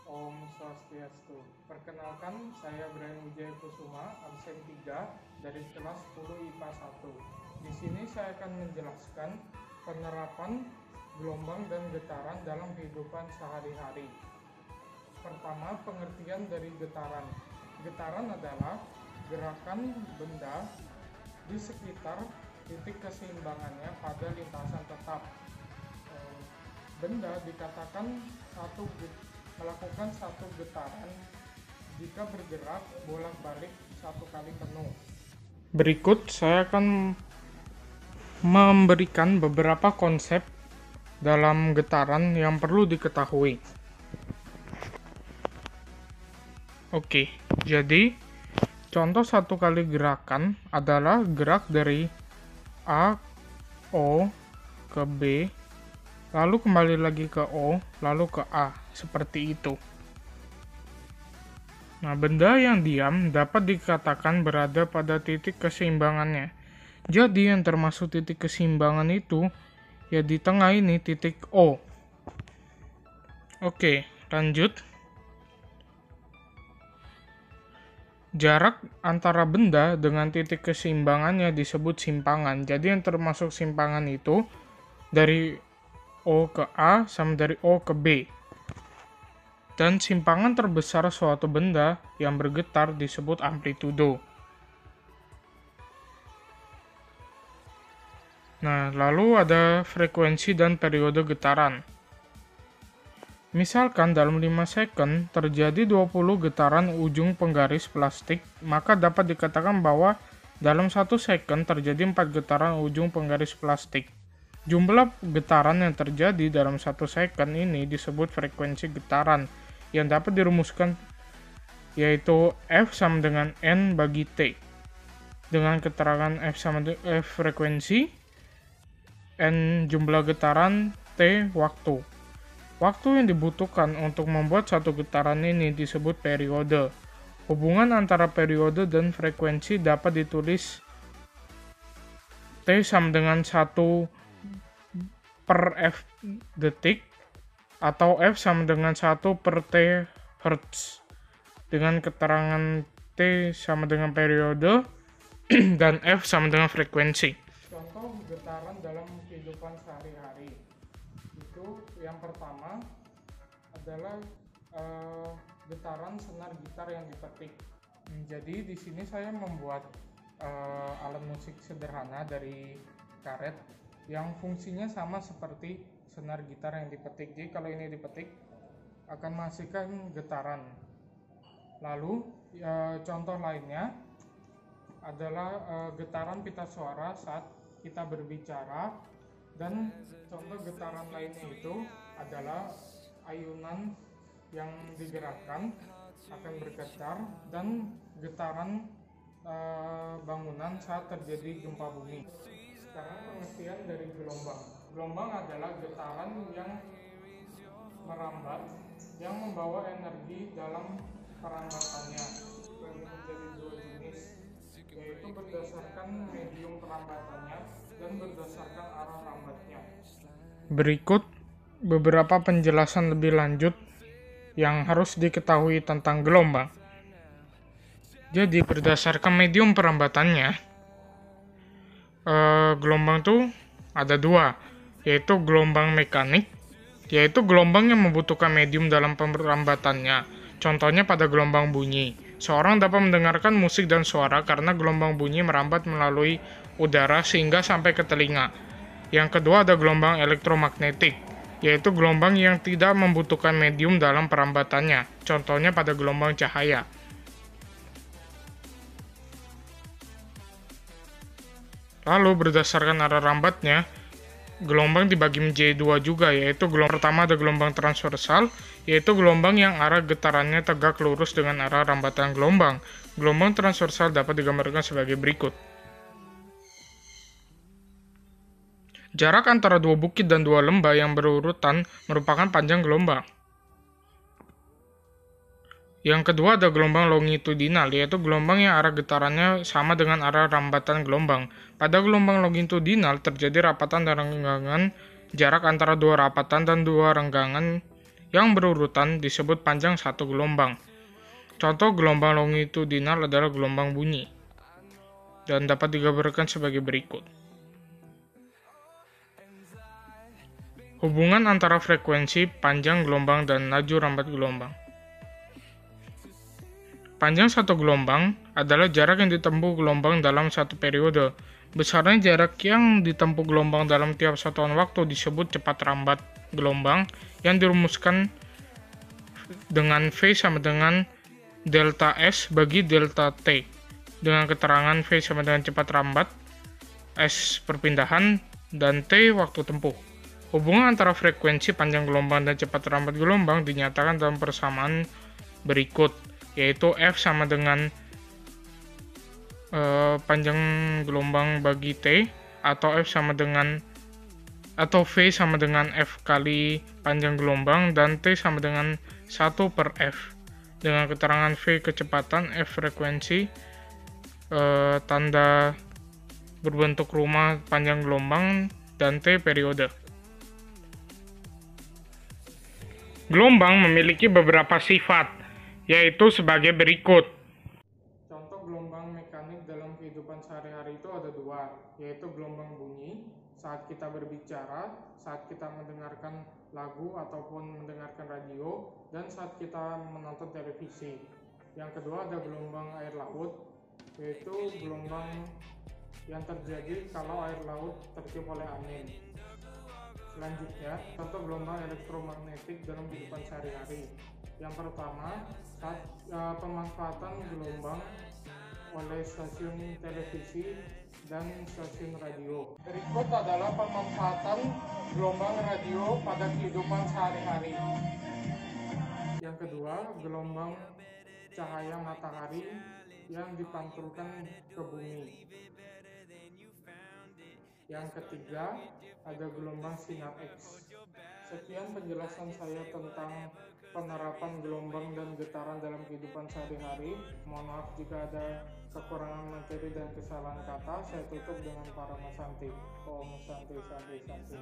Om Swastiastu. Perkenalkan, saya Brian Wijaya Kusuma, absen 3 dari kelas 10 IPA 1. Di sini saya akan menjelaskan penerapan gelombang dan getaran dalam kehidupan sehari-hari. Pertama, pengertian dari getaran. Getaran adalah gerakan benda di sekitar titik keseimbangannya pada lintasan tetap. Benda dikatakan melakukan satu getaran jika bergerak bolak-balik satu kali penuh. Berikut saya akan memberikan beberapa konsep dalam getaran yang perlu diketahui. Oke, jadi contoh satu kali gerakan adalah gerak dari A, O ke B, lalu kembali lagi ke O, lalu ke A, seperti itu. Nah, benda yang diam dapat dikatakan berada pada titik keseimbangannya. Jadi yang termasuk titik keseimbangan itu, ya di tengah ini titik O. Oke, lanjut. Jarak antara benda dengan titik keseimbangannya disebut simpangan. Jadi yang termasuk simpangan itu dari O ke A sama dari O ke B. Dan simpangan terbesar suatu benda yang bergetar disebut amplitudo. Nah, lalu ada frekuensi dan periode getaran. Misalkan dalam 5 second terjadi 20 getaran ujung penggaris plastik, maka dapat dikatakan bahwa dalam 1 second terjadi 4 getaran ujung penggaris plastik. Jumlah getaran yang terjadi dalam 1 second ini disebut frekuensi getaran yang dapat dirumuskan yaitu F sama dengan N bagi T. Dengan keterangan F sama dengan F frekuensi, N jumlah getaran, T waktu. Waktu yang dibutuhkan untuk membuat satu getaran ini disebut periode. Hubungan antara periode dan frekuensi dapat ditulis T sama dengan 1 per F detik atau F sama dengan 1 per T Hertz. Dengan keterangan T sama dengan periode dan F sama dengan frekuensi. Contoh getaran dalam kehidupan sehari-hari. Itu yang pertama adalah getaran senar gitar yang dipetik. Jadi di sini saya membuat alat musik sederhana dari karet yang fungsinya sama seperti senar gitar yang dipetik. Jadi kalau ini dipetik akan menghasilkan getaran. Lalu contoh lainnya adalah getaran pita suara saat kita berbicara, dan contoh getaran lainnya itu adalah ayunan yang digerakkan akan bergetar, dan getaran bangunan saat terjadi gempa bumi. Sekarang pengertian dari gelombang. Gelombang adalah getaran yang merambat yang membawa energi dalam perambatannya menjadi dua jenis, yaitu berdasarkan medium perambatannya dan berdasarkan arah rambatnya. Berikut beberapa penjelasan lebih lanjut yang harus diketahui tentang gelombang. Jadi berdasarkan medium perambatannya, gelombang itu ada dua, yaitu gelombang mekanik, yaitu gelombang yang membutuhkan medium dalam perambatannya. Contohnya pada gelombang bunyi. Seorang dapat mendengarkan musik dan suara karena gelombang bunyi merambat melalui udara sehingga sampai ke telinga. Yang kedua ada gelombang elektromagnetik, yaitu gelombang yang tidak membutuhkan medium dalam perambatannya. Contohnya pada gelombang cahaya. Lalu berdasarkan arah rambatnya, gelombang dibagi menjadi dua juga, yaitu gelombang pertama ada gelombang transversal, yaitu gelombang yang arah getarannya tegak lurus dengan arah rambatan gelombang. Gelombang transversal dapat digambarkan sebagai berikut. Jarak antara dua bukit dan dua lembah yang berurutan merupakan panjang gelombang. Yang kedua ada gelombang longitudinal, yaitu gelombang yang arah getarannya sama dengan arah rambatan gelombang. Pada gelombang longitudinal terjadi rapatan dan renggangan jarak antara dua rapatan dan dua renggangan yang berurutan disebut panjang satu gelombang. Contoh gelombang longitudinal adalah gelombang bunyi, dan dapat digambarkan sebagai berikut. Hubungan antara frekuensi, panjang gelombang, dan laju rambat gelombang. Panjang satu gelombang adalah jarak yang ditempuh gelombang dalam satu periode. Besarnya jarak yang ditempuh gelombang dalam tiap satuan waktu disebut cepat rambat gelombang yang dirumuskan dengan V sama dengan delta S bagi delta T. Dengan keterangan V sama dengan cepat rambat, S perpindahan, dan T waktu tempuh. Hubungan antara frekuensi, panjang gelombang, dan cepat rambat gelombang dinyatakan dalam persamaan berikut, yaitu F sama dengan panjang gelombang bagi T, atau V sama dengan F kali panjang gelombang, dan T sama dengan 1 per F. Dengan keterangan V kecepatan, F frekuensi, tanda berbentuk rumah panjang gelombang, dan T periode. Gelombang memiliki beberapa sifat, yaitu sebagai berikut. Contoh gelombang mekanik dalam kehidupan sehari-hari itu ada dua, yaitu gelombang bunyi saat kita berbicara, saat kita mendengarkan lagu ataupun mendengarkan radio, dan saat kita menonton televisi. Yang kedua ada gelombang air laut, yaitu gelombang yang terjadi kalau air laut tertiup oleh angin. Selanjutnya, contoh gelombang elektromagnetik dalam kehidupan sehari-hari. Yang pertama, saat pemanfaatan gelombang oleh stasiun televisi dan stasiun radio. Berikut adalah pemanfaatan gelombang radio pada kehidupan sehari-hari. Yang kedua, gelombang cahaya matahari yang dipantulkan ke bumi. Yang ketiga, ada gelombang sinar X. Sekian penjelasan saya tentang penerapan gelombang dan getaran dalam kehidupan sehari-hari. Mohon maaf jika ada kekurangan materi dan kesalahan kata. Saya tutup dengan Paramasanti. Om Santi Santi Santi.